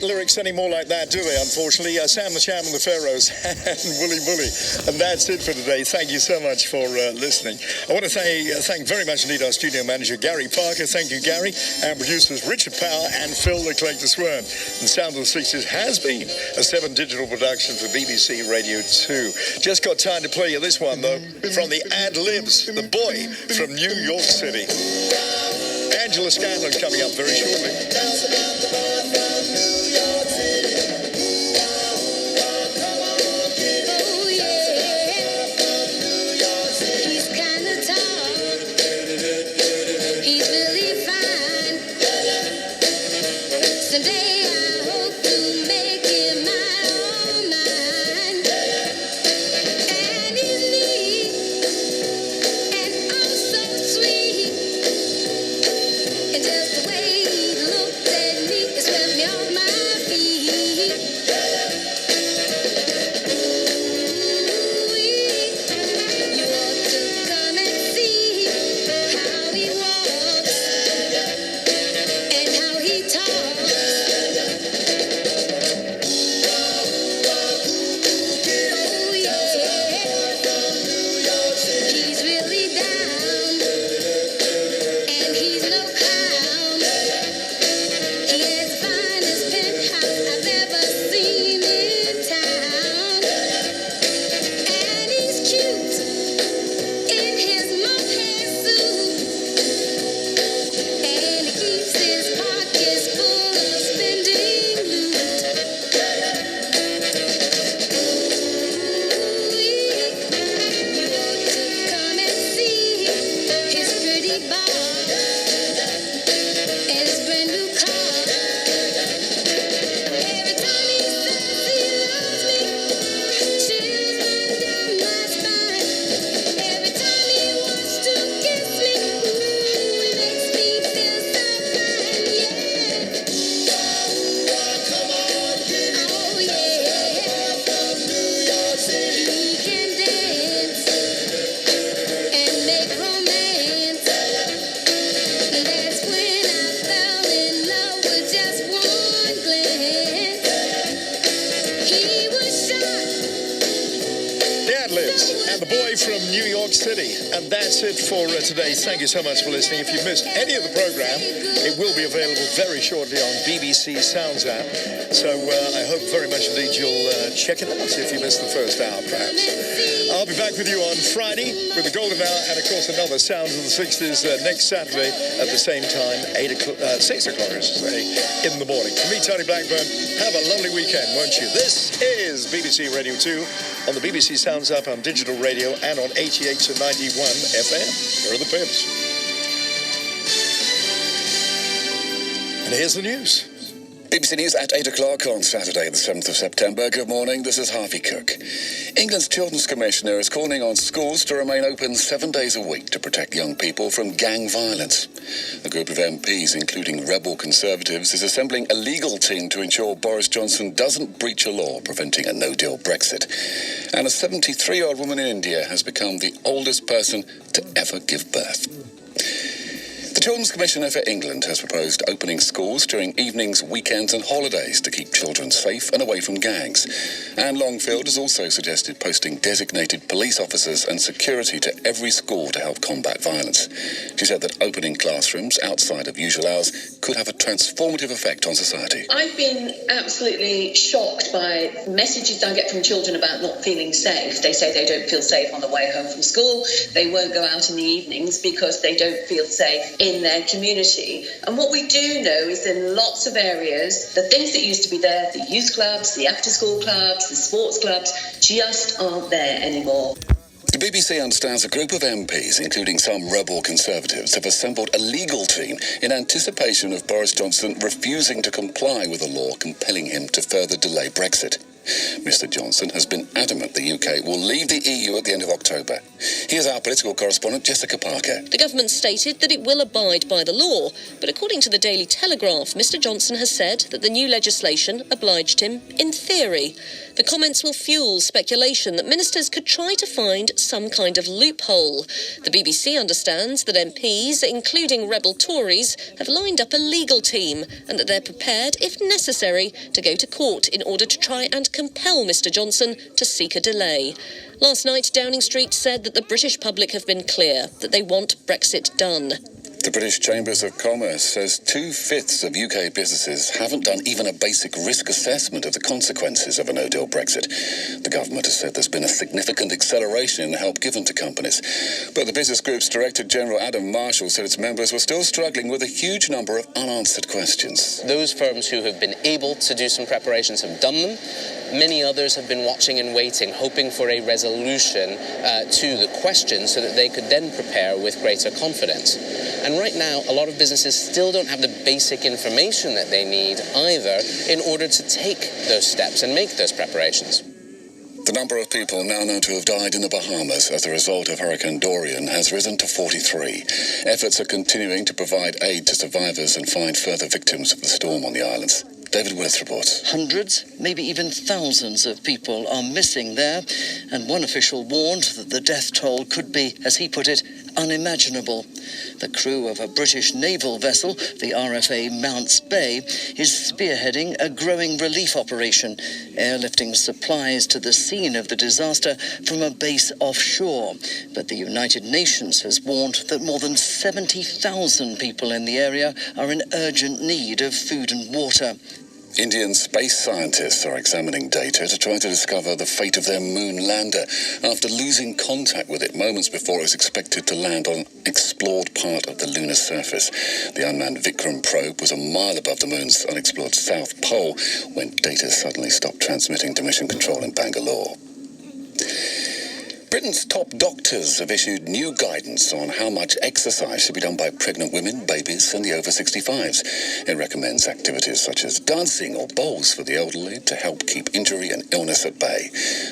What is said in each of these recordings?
Lyrics anymore like that, do they? Unfortunately, Sam the Sham and the Pharaohs and Wooly Bully. And that's it for today. Thank you so much for listening. I want to thank very much indeed our studio manager, Gary Parker. Thank you, Gary. And producers Richard Power and Phil the Collector Swerm. And Sound of the 60s has been a 7 digital production for BBC Radio 2. Just got time to play you this one, though, from the Ad-Libs, the boy from New York City. Angela Scanlon coming up very shortly. And that's it for today. Thank you so much for listening. If you missed any of the program, it will be available very shortly on BBC Sounds app. So I hope very much indeed you'll check it out if you missed the first hour, perhaps. I'll be back with you on Friday with the Golden Hour and, of course, another Sounds of the 60s next Saturday at the same time, 6 o'clock, I should say, in the morning. For me, Tony Blackburn, have a lovely weekend, won't you? This is BBC Radio 2 on the BBC Sounds app, on digital radio, and on 88 to 91 FM. Here are the pips. And here's the news. BBC News at 8 o'clock on Saturday, the 7th of September. Good morning, this is Harvey Cook. England's Children's Commissioner is calling on schools to remain open 7 days a week to protect young people from gang violence. A group of MPs, including rebel Conservatives, is assembling a legal team to ensure Boris Johnson doesn't breach a law preventing a no-deal Brexit. And a 73-year-old woman in India has become the oldest person to ever give birth. The Children's Commissioner for England has proposed opening schools during evenings, weekends and holidays to keep children safe and away from gangs. Anne Longfield has also suggested posting designated police officers and security to every school to help combat violence. She said that opening classrooms outside of usual hours could have a transformative effect on society. I've been absolutely shocked by messages I get from children about not feeling safe. They say they don't feel safe on the way home from school. They won't go out in the evenings because they don't feel safe in their community. And what we do know is in lots of areas, the things that used to be there, the youth clubs, the after-school clubs, the sports clubs, just aren't there anymore. The BBC understands a group of MPs, including some rebel Conservatives, have assembled a legal team in anticipation of Boris Johnson refusing to comply with a law compelling him to further delay Brexit. Mr Johnson has been adamant the UK will leave the EU at the end of October. Here's our political correspondent Jessica Parker. The government stated that it will abide by the law, but according to the Daily Telegraph, Mr Johnson has said that the new legislation obliged him in theory. The comments will fuel speculation that ministers could try to find some kind of loophole. The BBC understands that MPs, including rebel Tories, have lined up a legal team and that they're prepared, if necessary, to go to court in order to try and compel Mr Johnson to seek a delay. Last night, Downing Street said that the British public have been clear that they want Brexit done. The British Chambers of Commerce says 2/5 of UK businesses haven't done even a basic risk assessment of the consequences of a no-deal Brexit. The government has said there's been a significant acceleration in the help given to companies. But the business group's Director General Adam Marshall said its members were still struggling with a huge number of unanswered questions. Those firms who have been able to do some preparations have done them. Many others have been watching and waiting, hoping for a resolution to the question so that they could then prepare with greater confidence. And right now, a lot of businesses still don't have the basic information that they need either in order to take those steps and make those preparations. The number of people now known to have died in the Bahamas as a result of Hurricane Dorian has risen to 43. Efforts are continuing to provide aid to survivors and find further victims of the storm on the islands. David Willis reports. Hundreds, maybe even thousands of people are missing there, and one official warned that the death toll could be, as he put it, unimaginable. The crew of a British naval vessel, the RFA Mounts Bay, is spearheading a growing relief operation, airlifting supplies to the scene of the disaster from a base offshore. But the United Nations has warned that more than 70,000 people in the area are in urgent need of food and water. Indian space scientists are examining data to try to discover the fate of their moon lander after losing contact with it moments before it was expected to land on an explored part of the lunar surface. The unmanned Vikram probe was a mile above the moon's unexplored south pole when data suddenly stopped transmitting to mission control in Bangalore. Britain's top doctors have issued new guidance on how much exercise should be done by pregnant women, babies and the over 65s. It recommends activities such as dancing or bowls for the elderly to help keep injury and illness at bay.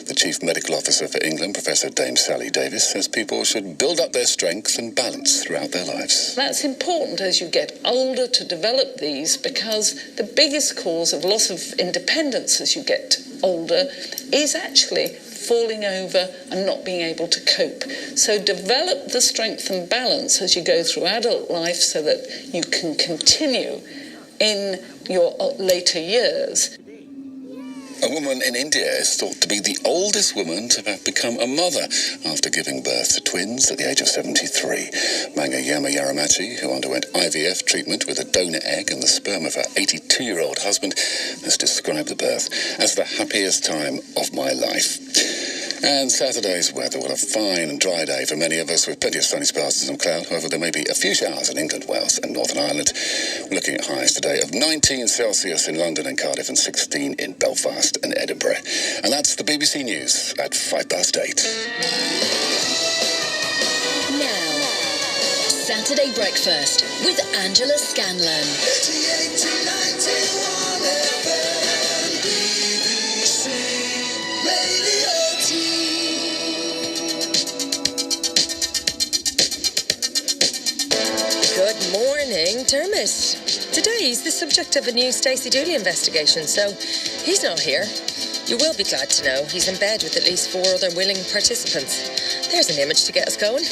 The Chief Medical Officer for England, Professor Dame Sally Davis, says people should build up their strength and balance throughout their lives. That's important as you get older to develop these, because the biggest cause of loss of independence as you get older is actually falling over and not being able to cope. So develop the strength and balance as you go through adult life so that you can continue in your later years. A woman in India is thought to be the oldest woman to have become a mother after giving birth to twins at the age of 73. Mangayama Yaramachi, who underwent IVF treatment with a donor egg and the sperm of her 82-year-old husband, has described the birth as the happiest time of my life. And Saturday's weather, well, a fine and dry day for many of us with plenty of sunny spells and some cloud. However, there may be a few showers in England, Wales and Northern Ireland. We're looking at highs today of 19 Celsius in London and Cardiff and 16 in Belfast and Edinburgh. And that's the BBC News at 8:05. Now, Saturday Breakfast with Angela Scanlon. 88 to 91 FM, BBC Radio 2. Good morning, Dermot. Today he's the subject of a new Stacey Dooley investigation, so he's not here. You will be glad to know he's in bed with at least 4 other willing participants. There's an image to get us going.